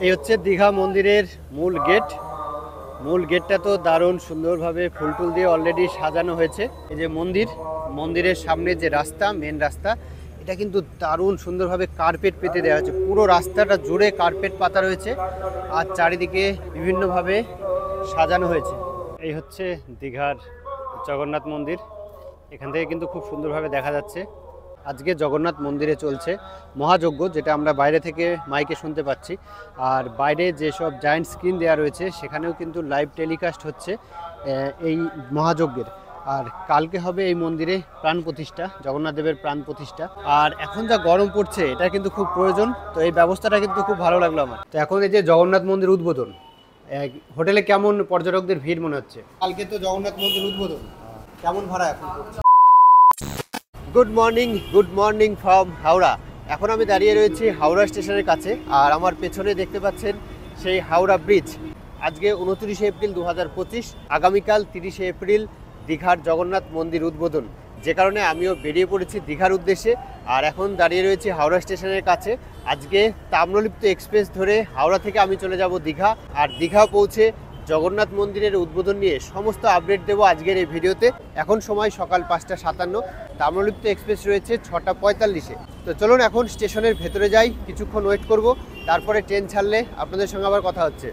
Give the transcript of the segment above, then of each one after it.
এই হচ্ছে দীঘা মন্দিরের মূল গেট। মূল গেটটা তো দারুণ সুন্দরভাবে ফুল টুল দিয়ে অলরেডি সাজানো হয়েছে। এই যে মন্দিরের সামনে যে রাস্তা, মেন রাস্তা, এটা কিন্তু দারুণ সুন্দরভাবে কার্পেট পেতে দেওয়া হয়েছে। পুরো রাস্তাটা জুড়ে কার্পেট পাতা রয়েছে আর চারিদিকে বিভিন্নভাবে সাজানো হয়েছে। এই হচ্ছে দীঘার জগন্নাথ মন্দির। এখান থেকে কিন্তু খুব সুন্দরভাবে দেখা যাচ্ছে। আজকে জগন্নাথ মন্দিরে চলছে মহাযজ্ঞ, যেটা আমরা বাইরে থেকে মাইকে শুনতে পাচ্ছি। আর বাইরে যেসব জায়ান্ট স্ক্রিন দেওয়া রয়েছে সেখানেও কিন্তু লাইভ টেলিকাস্ট হচ্ছে এই মহাযজ্ঞের। আর কালকে হবে এই মন্দিরে প্রাণ প্রতিষ্ঠা, জগন্নাথ দেবের প্রাণ প্রতিষ্ঠা। আর এখন যা গরম পড়ছে এটা কিন্তু খুব প্রয়োজন, তো এই ব্যবস্থাটা কিন্তু খুব ভালো লাগলো আমার। তো এখন এই যে জগন্নাথ মন্দির উদ্বোধন, হোটেলে কেমন পর্যটকদের ভিড় মনে হচ্ছে? কালকে তো জগন্নাথ মন্দির উদ্বোধন, কেমন ভাড়া এখন? Good morning from Howrah. এখন আমি দাঁড়িয়ে রয়েছি হাওড়া স্টেশনের কাছে, আর আমার পেছনে দেখতে পাচ্ছেন সেই হাওড়া ব্রিজ। আজকে 29 এপ্রিল 2025, আগামীকাল 30 এপ্রিল দীঘার জগন্নাথ মন্দির উদ্বোধন, যে কারণে আমিও বেরিয়ে পড়েছি দীঘার উদ্দেশ্যে। আর এখন দাঁড়িয়ে রয়েছি হাওড়া স্টেশনের কাছে। আজকে তাম্রলিপ্ত এক্সপ্রেস ধরে হাওড়া থেকে আমি চলে যাব দীঘা, আর দীঘা পৌঁছে জগন্নাথ মন্দিরের উদ্বোধন নিয়ে সমস্ত আপডেট দেবো আজকের এই ভিডিওতে। এখন সময় সকাল 5:57, তাম্রলিপ্ত এক্সপ্রেস রয়েছে 6:45-এ। তো চলুন এখন স্টেশনের ভেতরে যাই, কিছুক্ষণ ওয়েট করব, তারপরে ট্রেন ছাড়লে আপনাদের সঙ্গে আবার কথা হচ্ছে।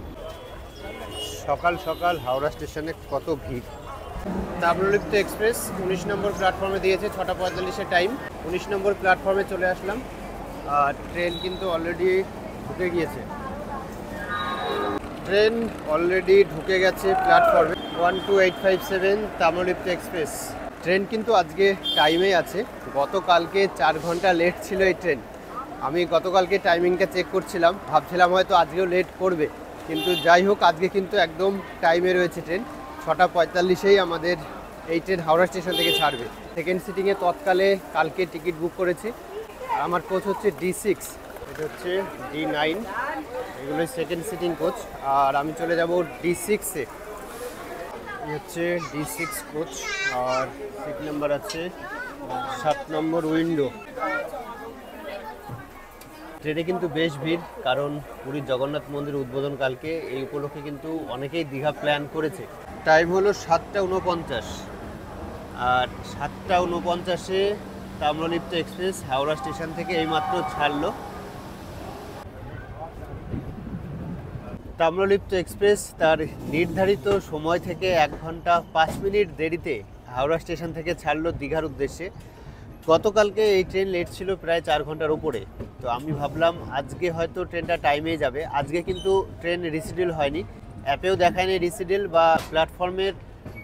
সকাল সকাল হাওড়া স্টেশনে কত ভিড়। তাম্রলিপ্ত এক্সপ্রেস 19 নম্বর প্ল্যাটফর্মে দিয়েছে 6:45-এ টাইম। 19 নম্বর প্ল্যাটফর্মে চলে আসলাম, আর ট্রেন কিন্তু অলরেডি ঢুকে গিয়েছে। ট্রেন অলরেডি ঢুকে গেছে প্ল্যাটফর্মে। 12857 তাম্রলিপ্ত এক্সপ্রেস ট্রেন কিন্তু আজকে টাইমেই আছে। গতকালকে 4 ঘন্টা লেট ছিল এই ট্রেন। আমি গতকালকে টাইমিংটা চেক করছিলাম, ভাবছিলাম হয়তো আজকেও লেট করবে, কিন্তু যাই হোক আজকে কিন্তু একদম টাইমে রয়েছে ট্রেন। 6:45-এই আমাদের এই ট্রেন হাওড়া স্টেশন থেকে ছাড়বে। সেকেন্ড সিটিংয়ে তৎকালে কালকে টিকিট বুক করেছি। আর আমার কোচ হচ্ছে D6, এটা হচ্ছে D9, এগুলো সেকেন্ড সিটিং কোচ। আর আমি চলে যাব D6-এ, এই হচ্ছে D6 কোচ। আর সিট নাম্বার আছে 7 নম্বর উইন্ডো। ট্রেনে কিন্তু বেশ ভিড়, কারণ পুরীর জগন্নাথ মন্দির উদ্বোধন কালকে, এই উপলক্ষে কিন্তু অনেকেই দীঘা প্ল্যান করেছে। টাইম হলো 7:49, আর 7:49-এ তাম্রলিপ্ত এক্সপ্রেস হাওড়া স্টেশন থেকে এইমাত্র ছাড়লো। তাম্রলিপ্ত এক্সপ্রেস তার নির্ধারিত সময় থেকে 1 ঘন্টা 5 মিনিট দেরিতে হাওড়া স্টেশন থেকে ছাড়লো দীঘার উদ্দেশ্যে। গতকালকে এই ট্রেন লেট ছিল প্রায় 4 ঘন্টার উপরে। তো আমি ভাবলাম আজকে হয়তো ট্রেনটা টাইমেই যাবে। আজকে কিন্তু ট্রেন রিসিডিউল হয়নি, অ্যাপেও দেখায়নি রিসিডিউল, বা প্ল্যাটফর্মের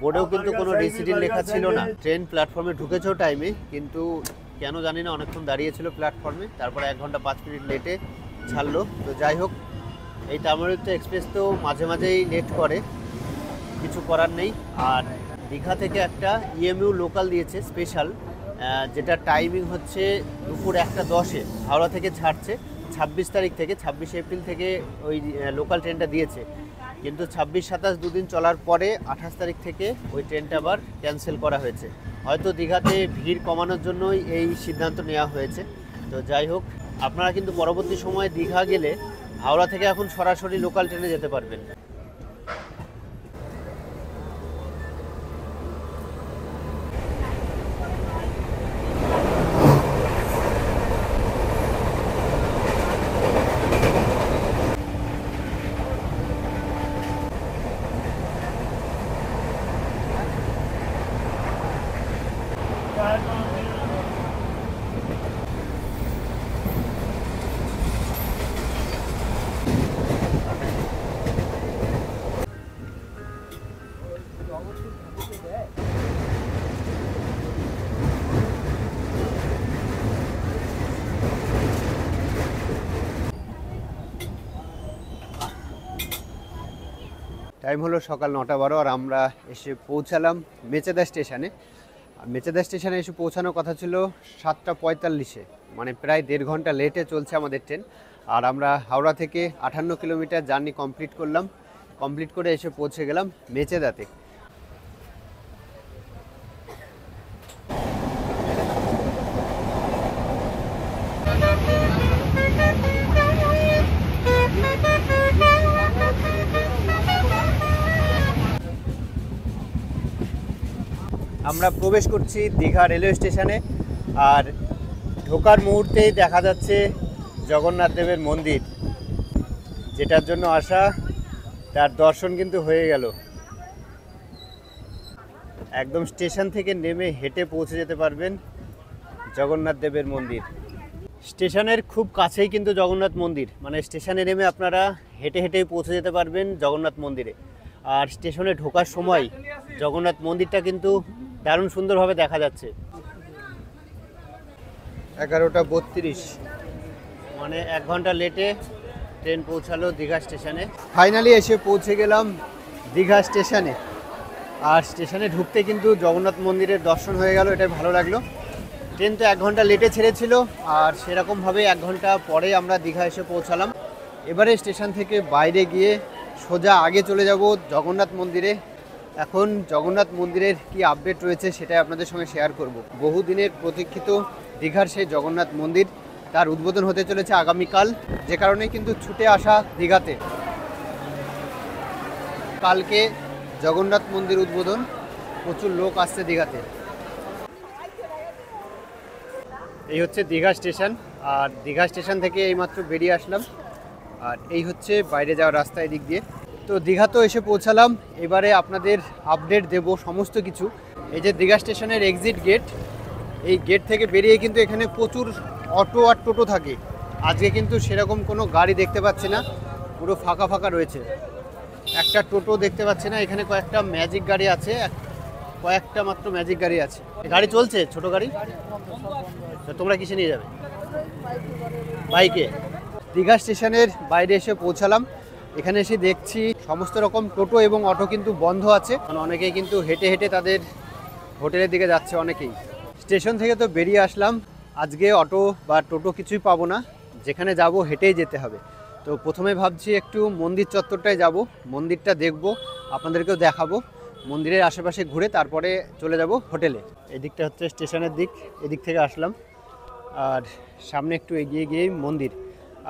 বোর্ডেও কিন্তু কোনো রিসিডিউল লেখা ছিল না। ট্রেন প্ল্যাটফর্মে ঢুকেছেও টাইমে, কিন্তু কেন জানি না অনেকক্ষণ দাঁড়িয়েছিল প্ল্যাটফর্মে, তারপরে 1 ঘন্টা 5 মিনিট লেটে ছাড়লো। তো যাই হোক, এই তাম্রলিপ্ত এক্সপ্রেস তো মাঝে মাঝেই লেট করে, কিছু করার নেই। আর দীঘা থেকে একটা EMU লোকাল দিয়েছে স্পেশাল, যেটা টাইমিং হচ্ছে দুপুর 1:10-এ হাওড়া থেকে ছাড়ছে। 26 তারিখ থেকে, 26 এপ্রিল থেকে ওই লোকাল ট্রেনটা দিয়েছে, কিন্তু 26-27 দুদিন চলার পরে 28 তারিখ থেকে ওই ট্রেনটা আবার ক্যান্সেল করা হয়েছে। হয়তো দীঘাতে ভিড় কমানোর জন্যই এই সিদ্ধান্ত নেওয়া হয়েছে। তো যাই হোক, আপনারা কিন্তু পরবর্তী সময়ে দীঘা গেলে হাওড়া থেকে এখন সরাসরি লোকাল ট্রেনে যেতে পারবেন। টাইম হলো সকাল 9:12, আর আমরা এসে পৌঁছালাম মেচেদা স্টেশনে। আর মেচেদা স্টেশনে এসে পৌঁছানোর কথা ছিল 7:45-এ, মানে প্রায় 1.5 ঘন্টা লেটে চলছে আমাদের ট্রেন। আর আমরা হাওড়া থেকে 58 কিলোমিটার জার্নি কমপ্লিট করলাম, কমপ্লিট করে এসে পৌঁছে গেলাম মেচেদাতে। আমরা প্রবেশ করছি দীঘা রেলওয়ে স্টেশনে। আর ঢোকার মুহূর্তেই দেখা যাচ্ছে জগন্নাথ দেবের মন্দির, যেটার জন্য আসা তার দর্শন কিন্তু হয়ে গেল। একদম স্টেশন থেকে নেমে হেঁটে পৌঁছে যেতে পারবেন জগন্নাথ দেবের মন্দির। স্টেশনের খুব কাছেই কিন্তু জগন্নাথ মন্দির, মানে স্টেশনে নেমে আপনারা হেঁটে হেঁটেই পৌঁছে যেতে পারবেন জগন্নাথ মন্দিরে। আর স্টেশনে ঢোকার সময় জগন্নাথ মন্দিরটা কিন্তু দারুণ সুন্দরভাবে দেখা যাচ্ছে। 11:32, মানে 1 ঘন্টা লেটে ট্রেন পৌঁছালো দীঘা স্টেশনে। ফাইনালি এসে পৌঁছে গেলাম দীঘা স্টেশনে। আর স্টেশনে ঢুকতে কিন্তু জগন্নাথ মন্দিরের দর্শন হয়ে গেল, এটাই ভালো লাগলো। ট্রেন তো 1 ঘন্টা লেটে ছেড়েছিল, আর সেরকমভাবে 1 ঘন্টা পরে আমরা দীঘা এসে পৌঁছালাম। এবারে স্টেশন থেকে বাইরে গিয়ে সোজা আগে চলে যাব জগন্নাথ মন্দিরে। এখন জগন্নাথ মন্দিরের কি আপডেট রয়েছে সেটাই আপনাদের সঙ্গে শেয়ার করব। বহুদিনের প্রতীক্ষিত দীঘার সেই জগন্নাথ মন্দির, তার উদ্বোধন হতে চলেছে আগামীকাল, যে কারণে কিন্তু ছুটে আসা দীঘাতে। কালকে জগন্নাথ মন্দির উদ্বোধন, প্রচুর লোক আসছে দীঘাতে। এই হচ্ছে দীঘা স্টেশন, আর দীঘা স্টেশন থেকে এইমাত্র বেরিয়ে আসলাম। আর এই হচ্ছে বাইরে যাওয়ার রাস্তা এদিক দিয়ে। তো দীঘা তো এসে পৌঁছালাম, এবারে আপনাদের আপডেট দেব সমস্ত কিছু। এই যে দীঘা স্টেশনের এক্সিট গেট, এই গেট থেকে বেরিয়ে কিন্তু এখানে প্রচুর অটো আর টোটো থাকে। আজকে কিন্তু সেরকম কোনো গাড়ি দেখতে পাচ্ছি না, পুরো ফাঁকা ফাঁকা রয়েছে। একটা টোটো দেখতে পাচ্ছি না, এখানে কয়েকটা ম্যাজিক গাড়ি আছে, কয়েকটা মাত্র ম্যাজিক গাড়ি আছে। গাড়ি চলছে, ছোট গাড়ি। তো তোমরা কিসে নিয়ে যাবে? বাইকে। দীঘা স্টেশনের বাইরে এসে পৌঁছালাম। এখানে এসে দেখছি সমস্ত রকম টোটো এবং অটো কিন্তু বন্ধ আছে, অনেকেই কিন্তু হেঁটে হেঁটে তাদের হোটেলের দিকে যাচ্ছে অনেকেই। স্টেশন থেকে তো বেরিয়ে আসলাম, আজকে অটো বা টোটো কিছুই পাবো না, যেখানে যাব হেঁটেই যেতে হবে। তো প্রথমে ভাবছি একটু মন্দির চত্বরটায় যাব, মন্দিরটা দেখব, আপনাদেরকেও দেখাবো। মন্দিরের আশেপাশে ঘুরে তারপরে চলে যাব হোটেলে। এদিকটা হচ্ছে স্টেশনের দিক, এদিক থেকে আসলাম। আর সামনে একটু এগিয়ে গিয়েই মন্দির।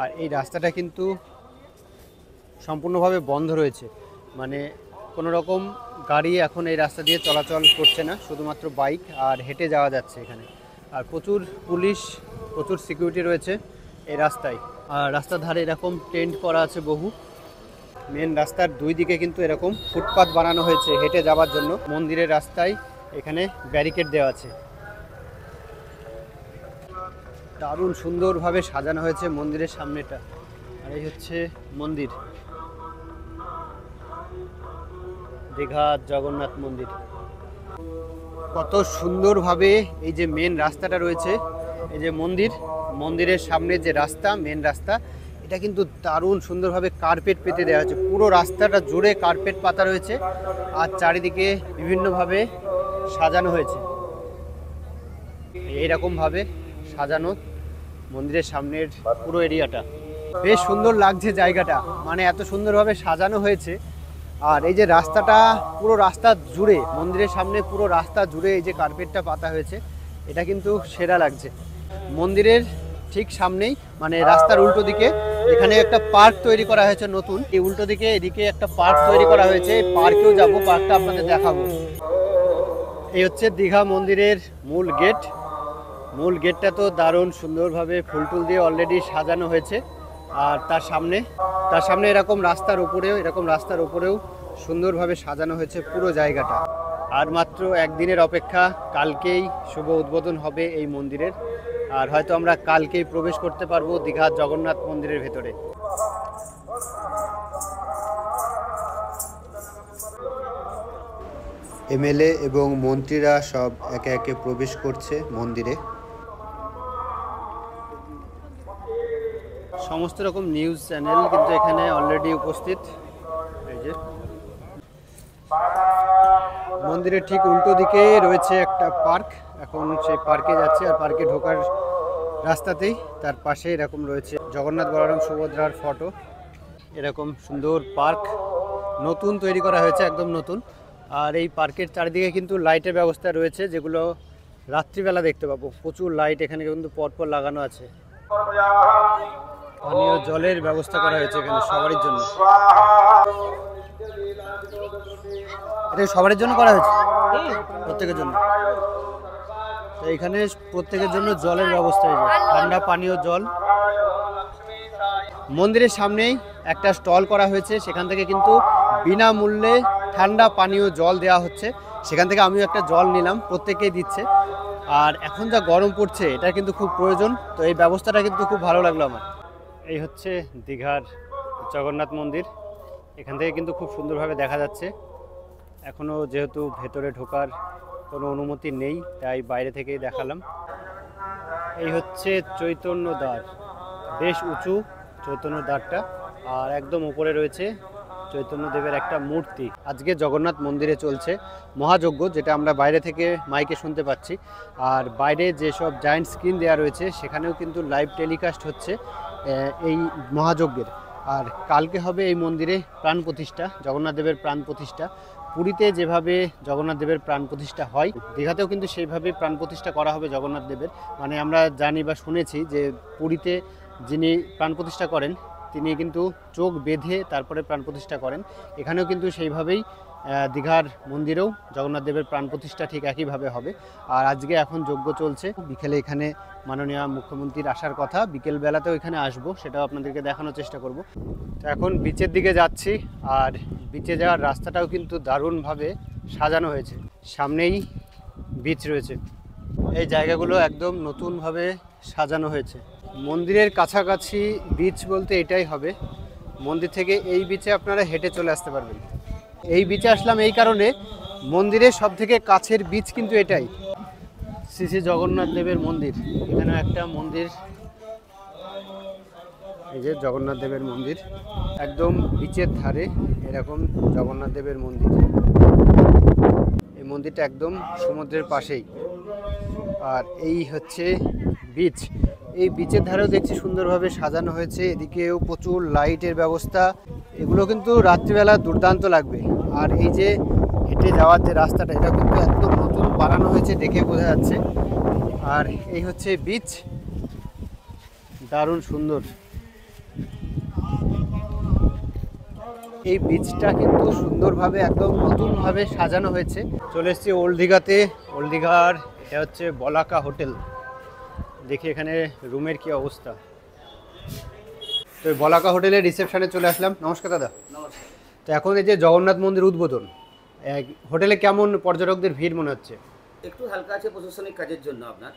আর এই রাস্তাটা কিন্তু সম্পূর্ণভাবে বন্ধ রয়েছে, মানে কোনো রকম গাড়ি এখন এই রাস্তা দিয়ে চলাচল করছে না, শুধুমাত্র বাইক আর হেঁটে যাওয়া যাচ্ছে এখানে। আর প্রচুর পুলিশ, প্রচুর সিকিউরিটি রয়েছে এই রাস্তায়। আর রাস্তার ধারে এরকম টেন্ট করা আছে বহু। মেন রাস্তার দুই দিকে কিন্তু এরকম ফুটপাথ বানানো হয়েছে হেঁটে যাওয়ার জন্য। মন্দিরের রাস্তায় এখানে ব্যারিকেড দেওয়া আছে। দারুণ সুন্দরভাবে সাজানো হয়েছে মন্দিরের সামনেটা। আর এই হচ্ছে মন্দির, দীঘা জগন্নাথ মন্দির। কত সুন্দরভাবে এই যে মেন রাস্তাটা রয়েছে, এই যে মন্দিরের সামনে যে রাস্তা, মেন রাস্তা, এটা কিন্তু দারুণ সুন্দরভাবে কার্পেট পেতে দেওয়া হয়েছে। পুরো রাস্তাটা জুড়ে কার্পেট পাতা রয়েছে, আর চারিদিকে বিভিন্নভাবে সাজানো হয়েছে। এইরকমভাবে সাজানো মন্দিরের সামনের পুরো এরিয়াটা, বেশ সুন্দর লাগছে জায়গাটা, মানে এত সুন্দরভাবে সাজানো হয়েছে। আর এই যে রাস্তাটা, পুরো রাস্তা জুড়ে, মন্দিরের সামনে পুরো রাস্তা জুড়ে এই যে কার্পেটটা পাতা হয়েছে, এটা কিন্তু সেরা লাগছে। মন্দিরের ঠিক সামনেই, মানে রাস্তার উল্টো দিকে, এখানে একটা পার্ক তৈরি করা হয়েছে নতুন। এই উল্টো দিকে এদিকে একটা পার্ক তৈরি করা হয়েছে, এই পার্কেও যাবো, পার্কটা আপনাদের দেখাবো। এই হচ্ছে দীঘা মন্দিরের মূল গেট। মূল গেটটা তো দারুণ সুন্দরভাবে ফুল টুল দিয়ে অলরেডি সাজানো হয়েছে। আর তার সামনে এরকম রাস্তার উপরেও সুন্দরভাবে সাজানো হয়েছে পুরো জায়গাটা। আর মাত্র একদিনের অপেক্ষা, কালকেই শুভ উদ্বোধন হবে এই মন্দিরের। আর হয়তো আমরা কালকেই প্রবেশ করতে পারবো দীঘা জগন্নাথ মন্দিরের ভেতরে। এমএলএ এবং মন্ত্রীরা সব একে একে প্রবেশ করছে মন্দিরে। সমস্ত রকম নিউজ চ্যানেল কিন্তু এখানে অলরেডি উপস্থিত। এই যে মন্দিরের ঠিক উল্টো দিকে রয়েছে একটা পার্ক, এখন সেই পার্কে যাচ্ছে। আর পার্কে ঢোকার রাস্তাতেই তার পাশে এরকম রয়েছে জগন্নাথ বলরাম সুভদ্রার ফটো। এরকম সুন্দর পার্ক নতুন তৈরি করা হয়েছে, একদম নতুন। আর এই পার্কের চারিদিকে কিন্তু লাইটের ব্যবস্থা রয়েছে, যেগুলো রাত্রিবেলা দেখতে পাবো। প্রচুর লাইট এখানে কিন্তু পরপর লাগানো আছে। পানীয় জলের ব্যবস্থা করা হয়েছে এখানে সবারই জন্য। এটা সবার জন্য করা হয়েছে, প্রত্যেকের জন্য। তো এখানে প্রত্যেকের জন্য জলের ব্যবস্থা হয়েছে, ঠান্ডা পানীয় জল। মন্দিরের সামনেই একটা স্টল করা হয়েছে, সেখান থেকে কিন্তু বিনামূল্যে ঠান্ডা পানীয় জল দেওয়া হচ্ছে। সেখান থেকে আমিও একটা জল নিলাম, প্রত্যেকেই দিচ্ছে। আর এখন যা গরম পড়ছে, এটা কিন্তু খুব প্রয়োজন। তো এই ব্যবস্থাটা কিন্তু খুব ভালো লাগলো আমার। এই হচ্ছে দীঘার জগন্নাথ মন্দির। এখান থেকে কিন্তু খুব সুন্দরভাবে দেখা যাচ্ছে। এখনও যেহেতু ভেতরে ঢোকার কোনো অনুমতি নেই, তাই বাইরে থেকেই দেখালাম। এই হচ্ছে চৈতন্য দ্বার, বেশ উঁচু চৈতন্য দ্বারটা। আর একদম উপরে রয়েছে চৈতন্যদেবের একটা মূর্তি। আজকে জগন্নাথ মন্দিরে চলছে মহাযজ্ঞ, যেটা আমরা বাইরে থেকে মাইকে শুনতে পাচ্ছি। আর বাইরে যেসব জায়ান্ট স্ক্রিন দেওয়া রয়েছে, সেখানেও কিন্তু লাইভ টেলিকাস্ট হচ্ছে এই মহাযজ্ঞের। আর কালকে হবে এই মন্দিরে প্রাণ প্রতিষ্ঠা, জগন্নাথ দেবের প্রাণ প্রতিষ্ঠা। পুরীতে যেভাবে জগন্নাথ দেবের প্রাণ প্রতিষ্ঠা হয়, দীঘাতেও কিন্তু সেইভাবে প্রাণ প্রতিষ্ঠা করা হবে জগন্নাথ দেবের। মানে আমরা জানি বা শুনেছি যে পুরীতে যিনি প্রাণ প্রতিষ্ঠা করেন, তিনি কিন্তু চোখ বেঁধে তারপরে প্রাণ প্রতিষ্ঠা করেন। এখানেও কিন্তু সেইভাবেই দীঘার মন্দিরেও জগন্নাথ দেবের প্রাণ প্রতিষ্ঠা ঠিক একইভাবে হবে। আর আজকে এখন যজ্ঞ চলছে, বিকেলে এখানে মাননীয় মুখ্যমন্ত্রীর আসার কথা, বিকেলবেলাতেও এখানে আসবো, সেটাও আপনাদেরকে দেখানোর চেষ্টা করব। তো এখন বিচের দিকে যাচ্ছি, আর বিচে যাওয়ার রাস্তাটাও কিন্তু দারুণভাবে সাজানো হয়েছে। সামনেই বিচ রয়েছে, এই জায়গাগুলো একদম নতুনভাবে সাজানো হয়েছে। মন্দিরের কাছাকাছি বিচ বলতে এটাই হবে। মন্দির থেকে এই বিচে আপনারা হেঁটে চলে আসতে পারবেন। এই বিচে আসলাম এই কারণে, মন্দিরের সব থেকে কাছের বিচ কিন্তু এটাই, শ্রী শ্রী জগন্নাথ দেবের মন্দির। এখানে একটা মন্দির, এই যে জগন্নাথ দেবের মন্দির, একদম বিচের ধারে এরকম জগন্নাথ দেবের মন্দির। এই মন্দিরটা একদম সমুদ্রের পাশেই। আর এই হচ্ছে বিচ। এই বিচের ধারেও দেখছি সুন্দরভাবে সাজানো হয়েছে, এদিকেও প্রচুর লাইটের ব্যবস্থা। এগুলো কিন্তু রাত্রিবেলা দুর্দান্ত লাগবে। আর এই যে হেঁটে যাওয়ার যে রাস্তাটা, এটা কিন্তু একদম নতুন বানানো হয়েছে, দেখে বোঝা যাচ্ছে। আর এই হচ্ছে বিচ, দারুণ সুন্দর। এই বিচটা কিন্তু সুন্দরভাবে একদম নতুনভাবে সাজানো হয়েছে। চলে এসেছি ওল্ড দীঘাতে। ওল্ড দীঘার এটা হচ্ছে বলাকা হোটেল। দেখি এখানে রুমের কি অবস্থা। তো বলাকা হোটেলের রিসেপশনে চলে আসলাম। নমস্কার দাদা। নমস্কার। তো এখন এই যে জগন্নাথ মন্দির উদ্বোধন, হোটেলে কেমন পর্যটকদের ভিড় মনে হচ্ছে? একটু হালকা আছে প্রশাসনিক কাজের জন্য। আপনার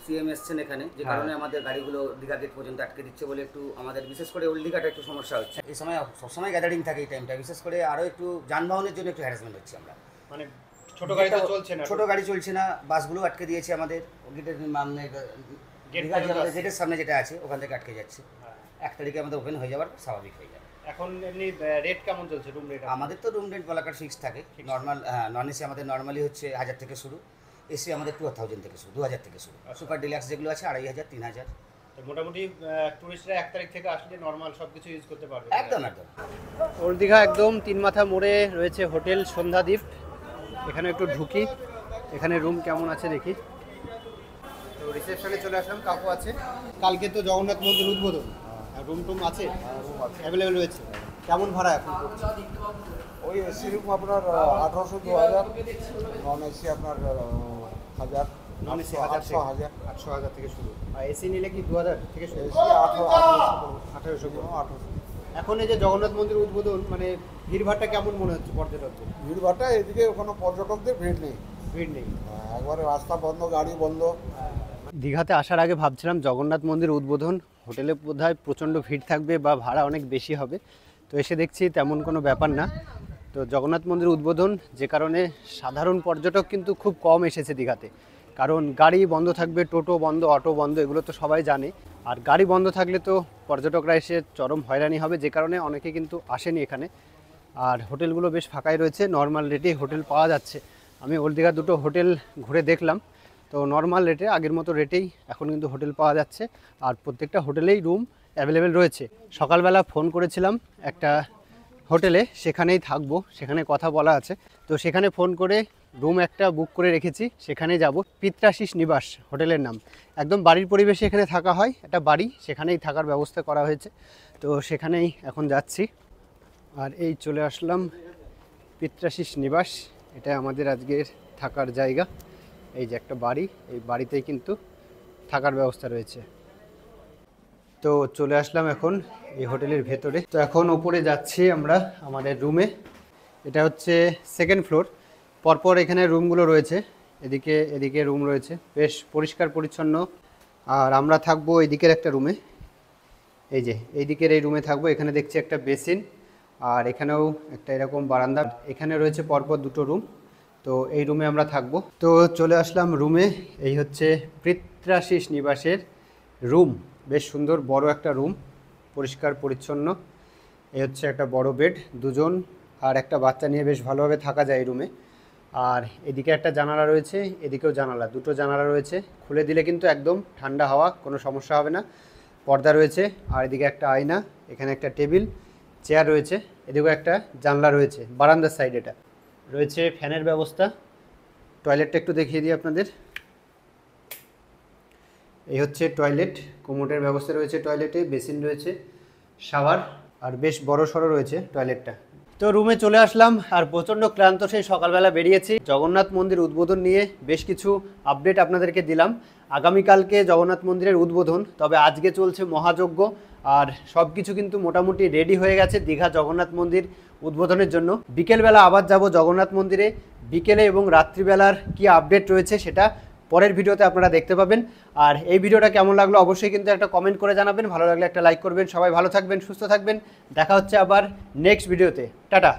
সিএম এসছেন এখানে, যে কারণে আমাদের গাড়িগুলো দীঘা গেট পর্যন্ত আটকে দিচ্ছে বলে একটু আমাদের, বিশেষ করে ওল্ড দীঘাটা একটু সমস্যা হচ্ছে। এই সময় সবসময় গ্যাদারিং থাকে এই টাইমটা, বিশেষ করে আরও একটু যানবাহনের জন্য একটু হ্যারাসমেন্ট হচ্ছে। আমরা মানে ছোট গাড়ি তো চলছে না, ছোট গাড়ি চলছে না, বাসগুলো আটকে দিয়েছে আমাদের গেটের মানে গেটের সামনে যেটা আছে ওখান থেকে আটকে যাচ্ছে। 1 তারিখে আমাদের ওপেন হয়ে যাওয়ার স্বাভাবিক হয়ে যাবে। এখন এমনি রেট কেমন চলছে রুম রেট? আমাদের তো রুম রেট বলাকার ফিক্স থাকে। নর্মাল নন এসি আমাদের নর্মালি হচ্ছে 1000 থেকে শুরু, এসি আমাদের 2000 থেকে শুরু, 2000 থেকে শুরু। সুপার ডিলাক্স যেগুলো আছে 2500, 3000। তো মোটামুটি টুরিস্টরা 1 তারিখ থেকে আসলে নর্মাল সব কিছু ইউজ করতে পারবে। একদম একদম। ওল্ড দীঘা একদম 3 মাথা মোড়ে রয়েছে হোটেল সন্ধ্যাদ্বীপ। এখানে একটু ঢুকি, এখানে রুম কেমন আছে দেখি। তো রিসেপশনে চলে আসলাম, কাকু আছে। কালকে তো জগন্নাথ মন্দির উদ্বোধন, আর রুম টুম আছে অ্যাভেলেবেল রয়েছে। কেমন ভাড়া এখন? ওই এসি রুম আপনার 1800 2000, নন এসি আপনার 1000, নন এসি 800 থেকে শুরু। আর এসি নিলে কি 2000 থেকে শুরু? এসি 1800। এখন এই যে জগন্নাথ মন্দির উদ্বোধন, মানে ভিড়ভাড়টা কেমন মনে হচ্ছে পর্যটকদের? ভিড়ভাড়টা এদিকে কোনো পর্যটকদের ভিড় নেই, ভিড় নেই, একবারে রাস্তা বন্ধ, গাড়ি বন্ধ। দীঘাতে আসার আগে ভাবছিলাম জগন্নাথ মন্দির উদ্বোধন, হোটেলে বোধহয় প্রচণ্ড ভিড় থাকবে বা ভাড়া অনেক বেশি হবে। তো এসে দেখছি তেমন কোনো ব্যাপার না। তো জগন্নাথ মন্দির উদ্বোধন, যে কারণে সাধারণ পর্যটক কিন্তু খুব কম এসেছে দীঘাতে। কারণ গাড়ি বন্ধ থাকবে, টোটো বন্ধ, অটো বন্ধ, এগুলো তো সবাই জানে। আর গাড়ি বন্ধ থাকলে তো পর্যটকরা এসে চরম হয়রানি হবে, যে কারণে অনেকে কিন্তু আসেনি এখানে। আর হোটেলগুলো বেশ ফাঁকাই রয়েছে, নর্মাল রেটেই হোটেল পাওয়া যাচ্ছে। আমি ওল্ড দীঘার 2টো হোটেল ঘুরে দেখলাম, তো নর্মাল রেটে, আগের মতো রেটেই এখন কিন্তু হোটেল পাওয়া যাচ্ছে। আর প্রত্যেকটা হোটেলেই রুম অ্যাভেলেবেল রয়েছে। সকালবেলা ফোন করেছিলাম একটা হোটেলে, সেখানেই থাকবো, সেখানে কথা বলা আছে। তো সেখানে ফোন করে রুম একটা বুক করে রেখেছি, সেখানে যাব। পিত্রাশিস নিবাস হোটেলের নাম। একদম বাড়ির পরিবেশে এখানে থাকা হয়, একটা বাড়ি, সেখানেই থাকার ব্যবস্থা করা হয়েছে। তো সেখানেই এখন যাচ্ছি। আর এই চলে আসলাম পিত্রাশিস নিবাস, এটা আমাদের আজকের থাকার জায়গা। এই যে একটা বাড়ি, এই বাড়িতেই কিন্তু থাকার ব্যবস্থা রয়েছে। তো চলে আসলাম এখন এই হোটেলের ভেতরে। তো এখন ওপরে যাচ্ছি আমরা আমাদের রুমে। এটা হচ্ছে সেকেন্ড ফ্লোর, পরপর এখানে রুমগুলো রয়েছে, এদিকে রুম রয়েছে, বেশ পরিষ্কার পরিচ্ছন্ন। আর আমরা থাকবো এই দিকের একটা রুমে, এই যে এই দিকের এই রুমে থাকবো। এখানে দেখছি একটা বেসিন, আর এখানেও একটা এরকম বারান্দা। এখানে রয়েছে পরপর দুটো রুম, তো এই রুমে আমরা থাকবো। তো চলে আসলাম রুমে। এই হচ্ছে পিত্রাশিস নিবাসের রুম, বেশ সুন্দর বড় একটা রুম, পরিষ্কার পরিচ্ছন্ন। এই হচ্ছে একটা বড় বেড, দুজন আর একটা বাচ্চা নিয়ে বেশ ভালোভাবে থাকা যায় এই রুমে। আর এদিকে একটা জানালা রয়েছে, এদিকেও জানালা, দুটো জানালা রয়েছে। খুলে দিলে কিন্তু একদম ঠান্ডা হাওয়া, কোনো সমস্যা হবে না। পর্দা রয়েছে, আর এদিকে একটা আয়না, এখানে একটা টেবিল, চেয়ার রয়েছে, এদিকেও একটা জানলা রয়েছে বারান্দার সাইড। এটা রয়েছে ফ্যানের ব্যবস্থা। টয়লেটটা একটু দেখিয়ে দিই আপনাদের। এই হচ্ছে টয়লেট, কোমোটের ব্যবস্থা রয়েছে টয়লেটে, বেসিন রয়েছে, শাওয়ার, আর বেশ বড় সড়ো রয়েছে টয়লেটটা। তো রুমে চলে আসলাম, আর প্রচণ্ড ক্লান্ত, সেই সকালবেলা বেরিয়েছি। জগন্নাথ মন্দির উদ্বোধন নিয়ে বেশ কিছু আপডেট আপনাদেরকে দিলাম। আগামীকালকে জগন্নাথ মন্দিরের উদ্বোধন, তবে আজকে চলছে মহাযজ্ঞ, আর সব কিছু কিন্তু মোটামুটি রেডি হয়ে গেছে দীঘা জগন্নাথ মন্দির উদ্বোধনের জন্য। বিকেলবেলা আবার যাব জগন্নাথ মন্দিরে, বিকেলে এবং রাত্রিবেলার কি আপডেট রয়েছে সেটা পরের ভিডিওতে আপনারা দেখতে পাবেন। আর এই ভিডিওটা কেমন লাগলো অবশ্যই কিন্তু একটা কমেন্ট করে জানাবেন, ভালো লাগলে একটা লাইক করবেন। সবাই ভালো থাকবেন, সুস্থ থাকবেন, দেখা হচ্ছে আবার নেক্সট ভিডিওতে। টাটা।